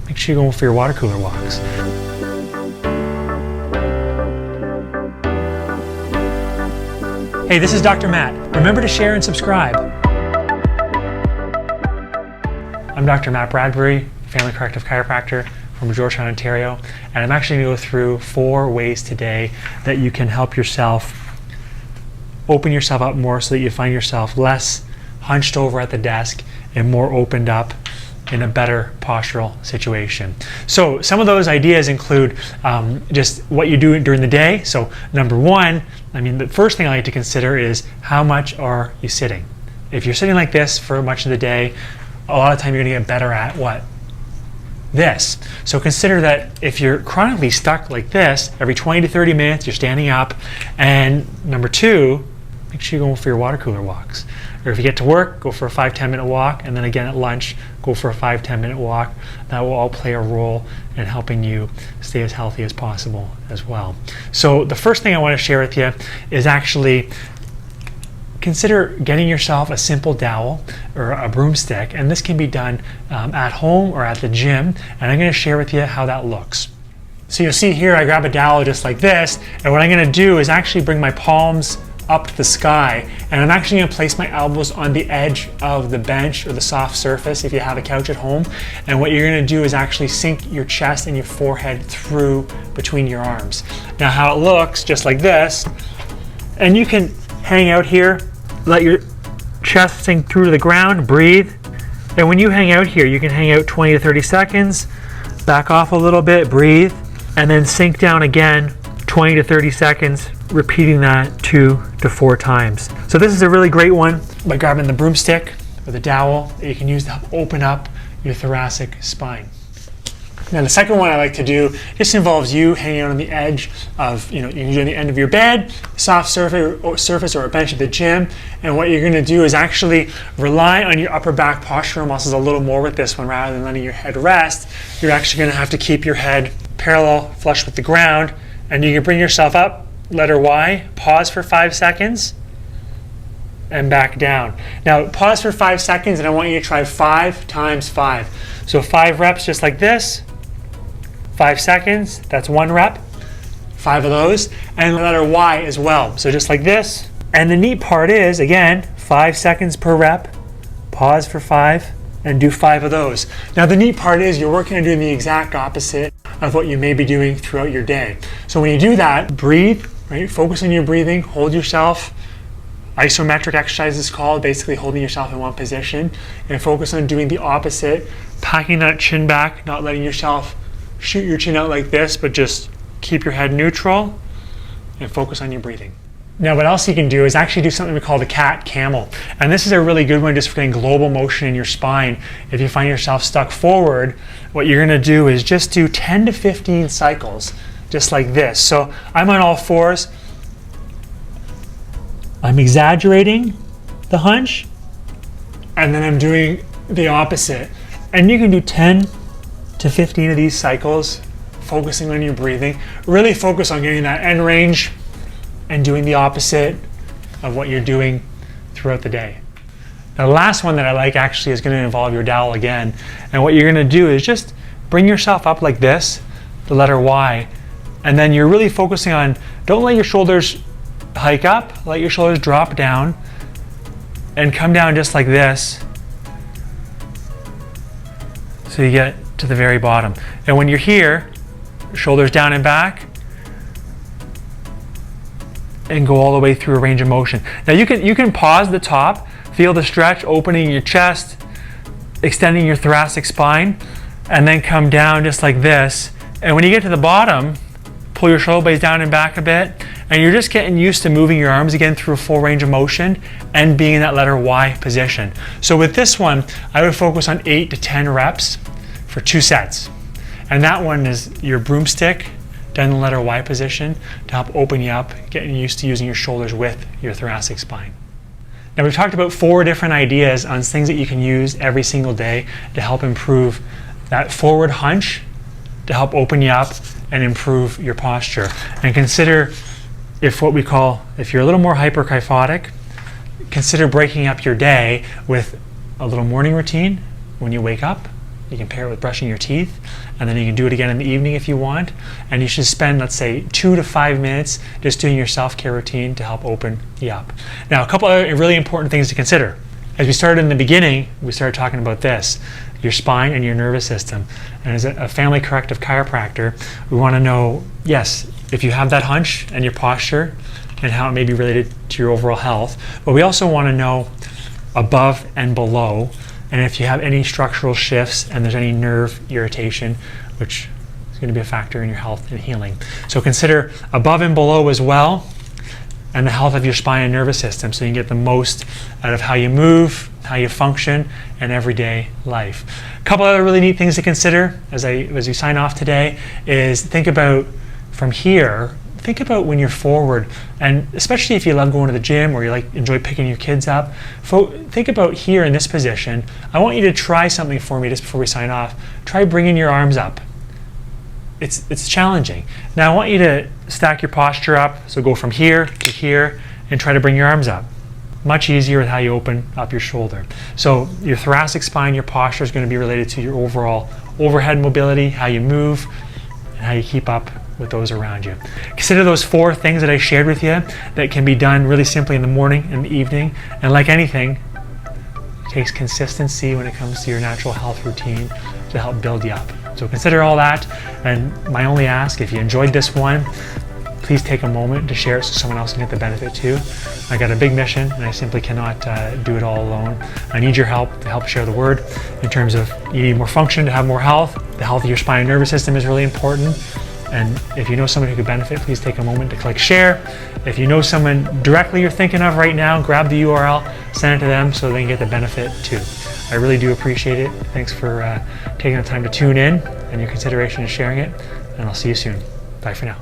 make sure you're going for your water cooler walks. Hey, this is Dr. Matt. Remember to share and subscribe. I'm Dr. Matt Bradbury, family corrective chiropractor from Georgetown, Ontario, and I'm actually going to go through 4 ways today that you can help yourself open yourself up more so that you find yourself less hunched over at the desk and more opened up in a better postural situation. So some of those ideas include just what you do during the day. So number 1, the first thing I like to consider is how much are you sitting? If you're sitting like this for much of the day, a lot of time you're going to get better at what? This. So consider that if you're chronically stuck like this, every 20 to 30 minutes you're standing up. And number 2, make sure you're going for your water cooler walks. Or if you get to work, go for a 5-10 minute walk, and then again at lunch, go for a 5-10 minute walk. That will all play a role in helping you stay as healthy as possible as well. So the first thing I want to share with you is actually consider getting yourself a simple dowel or a broomstick, and this can be done at home or at the gym, and I'm going to share with you how that looks. So you'll see here I grab a dowel just like this, and what I'm going to do is actually bring my palms up to the sky, and I'm actually going to place my elbows on the edge of the bench or the soft surface if you have a couch at home. And what you're going to do is actually sink your chest and your forehead through between your arms. Now how it looks, just like this, and you can hang out here, let your chest sink through to the ground, breathe, and when you hang out here you can hang out 20 to 30 seconds, back off a little bit, breathe, and then sink down again 20 to 30 seconds, repeating that 2 to 4 times. So this is a really great one by grabbing the broomstick or the dowel that you can use to help open up your thoracic spine. Now the second one I like to do just involves you hanging out on the edge of, you can do on the end of your bed, soft surface or a bench at the gym, and what you're going to do is actually rely on your upper back postural muscles a little more with this one rather than letting your head rest. You're actually going to have to keep your head parallel, flush with the ground, and you can bring yourself up, letter Y, pause for 5 seconds, and back down. Now pause for 5 seconds, and I want you to try 5 times 5. So 5 reps just like this, 5 seconds, that's 1 rep, 5 of those, and the letter Y as well. So just like this. And the neat part is, again, 5 seconds per rep, pause for 5, and do 5 of those. Now the neat part is you're working on doing the exact opposite of what you may be doing throughout your day. So when you do that, breathe, right? Focus on your breathing, hold yourself. Isometric exercise is called, basically holding yourself in one position, and focus on doing the opposite, packing that chin back, not letting yourself shoot your chin out like this, but just keep your head neutral and focus on your breathing. Now what else you can do is actually do something we call the cat camel, and this is a really good one just for getting global motion in your spine. If you find yourself stuck forward, what you're going to do is just do 10 to 15 cycles just like this. So I'm on all fours, I'm exaggerating the hunch, and then I'm doing the opposite, and you can do 10 to 15 of these cycles focusing on your breathing. Really focus on getting that end range and doing the opposite of what you're doing throughout the day. Now the last one that I like actually is going to involve your dowel again, and what you're going to do is just bring yourself up like this, the letter Y, and then you're really focusing on, don't let your shoulders hike up, let your shoulders drop down and come down just like this so you get to the very bottom. And when you're here, shoulders down and back, and go all the way through a range of motion. Now you can pause the top, feel the stretch, opening your chest, extending your thoracic spine, and then come down just like this. And when you get to the bottom, pull your shoulder blades down and back a bit, and you're just getting used to moving your arms again through a full range of motion and being in that letter Y position. So with this one, I would focus on 8 to 10 reps for 2 sets. And that one is your broomstick done in the letter Y position to help open you up, getting used to using your shoulders with your thoracic spine. Now we've talked about 4 different ideas on things that you can use every single day to help improve that forward hunch, to help open you up and improve your posture. And consider if you're a little more hyperkyphotic, consider breaking up your day with a little morning routine when you wake up, You can pair it with brushing your teeth, and then you can do it again in the evening if you want. And you should spend, let's say, 2 to 5 minutes just doing your self-care routine to help open you up. Now, a couple other really important things to consider. As we started in the beginning, we started talking about this, your spine and your nervous system. And as a family corrective chiropractor, we want to know, yes, if you have that hunch and your posture and how it may be related to your overall health, but we also want to know above and below, and if you have any structural shifts and there's any nerve irritation, which is going to be a factor in your health and healing. So consider above and below as well, and the health of your spine and nervous system, so you can get the most out of how you move, how you function, and everyday life. A couple other really neat things to consider as we sign off today is think about from here, think about when you're forward, and especially if you love going to the gym or you enjoy picking your kids up, think about here in this position. I want you to try something for me just before we sign off. Try bringing your arms up. It's challenging. Now I want you to stack your posture up, so go from here to here and try to bring your arms up. Much easier with how you open up your shoulder. So your thoracic spine, your posture is going to be related to your overall overhead mobility, how you move, and how you keep up with those around you. Consider those 4 things that I shared with you that can be done really simply in the morning and the evening. And like anything, it takes consistency when it comes to your natural health routine to help build you up. So consider all that, and my only ask, if you enjoyed this one, please take a moment to share it so someone else can get the benefit too. I got a big mission, and I simply cannot do it all alone. I need your help to help share the word in terms of you need more function to have more health. The health of your spine and nervous system is really important. And if you know someone who could benefit, please take a moment to click share. If you know someone directly you're thinking of right now, grab the URL, send it to them so they can get the benefit too. I really do appreciate it. Thanks for taking the time to tune in and your consideration in sharing it. And I'll see you soon. Bye for now.